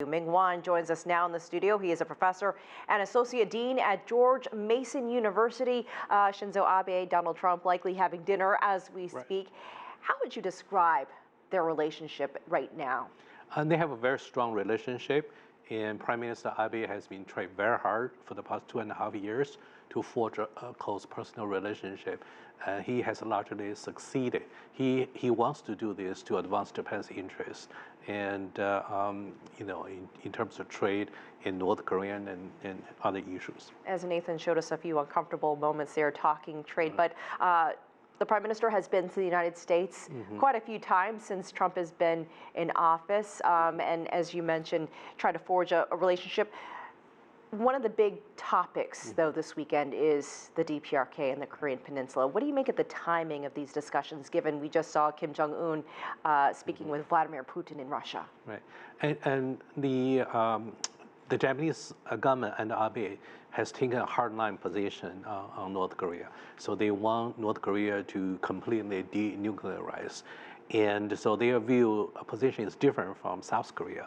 Ming Wan joins us now in the studio. He is a professor and associate dean at George Mason University. Shinzo Abe, Donald Trump likely having dinner as we speak. How would you describe their relationship right now? They have a very strong relationship, and Prime Minister Abe has been trying very hard for the past 2.5 years to forge a close personal relationship. He has largely succeeded. He wants to do this to advance Japan's interests, and in terms of trade in North Korea and other issues. As Nathan showed us a few uncomfortable moments there talking trade, but the Prime Minister has been to the United States quite a few times since Trump has been in office, and as you mentioned, try to forge a relationship. One of the big topics, though, this weekend is the DPRK and the Korean Peninsula. What do you make of the timing of these discussions, given we just saw Kim Jong-un speaking with Vladimir Putin in Russia? Right, and the Japanese government and Abe has taken a hardline position on North Korea. So they want North Korea to completely denuclearize. And so their position is different from South Korea.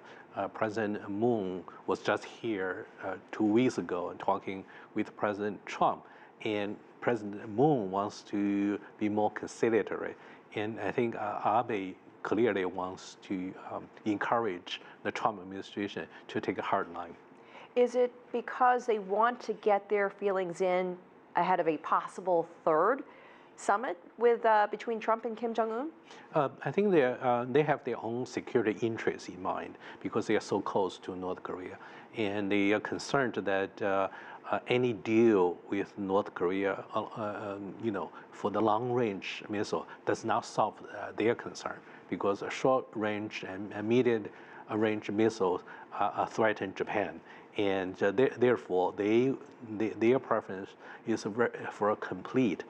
President Moon was just here 2 weeks ago talking with President Trump. And President Moon wants to be more conciliatory. And I think Abe clearly wants to encourage the Trump administration to take a hard line. Is it because they want to get their feelings in ahead of a possible third summit with between Trump and Kim Jong-un? I think they have their own security interests in mind because they are so close to North Korea, and they are concerned that any deal with North Korea, for the long-range missile, does not solve their concern because short-range and medium-range missiles threaten Japan. And therefore, their preference is for a complete,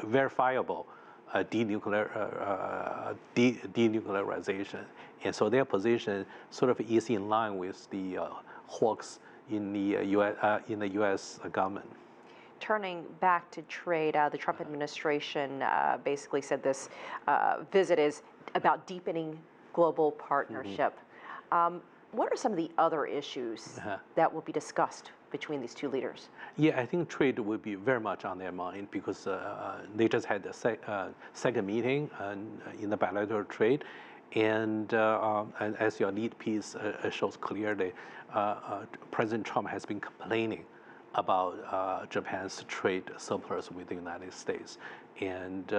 verifiable denuclearization. And so their position sort of is in line with the hawks in the U.S. government. Turning back to trade, the Trump administration basically said this visit is about deepening global partnership. What are some of the other issues that will be discussed between these two leaders? Yeah, I think trade will be very much on their mind because they just had the second meeting in the bilateral trade. And as your lead piece shows clearly, President Trump has been complaining about Japan's trade surplus with the United States. And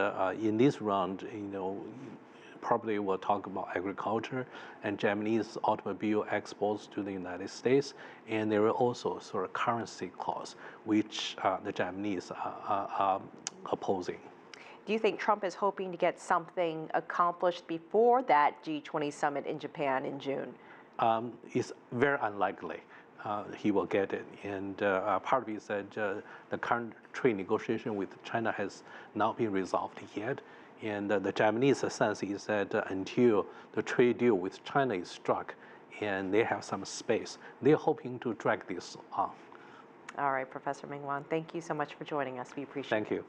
in this round, probably we'll talk about agriculture and Japanese automobile exports to the United States. And there are also sort of currency clause, which the Japanese are opposing. Do you think Trump is hoping to get something accomplished before that G20 summit in Japan in June? It's very unlikely he will get it. And part of it is that the current trade negotiation with China has not been resolved yet. And the Japanese sense is that until the trade deal with China is struck and they have some space, they're hoping to drag this on. All right, Professor Ming Wan, thank you so much for joining us. We appreciate it. Thank you.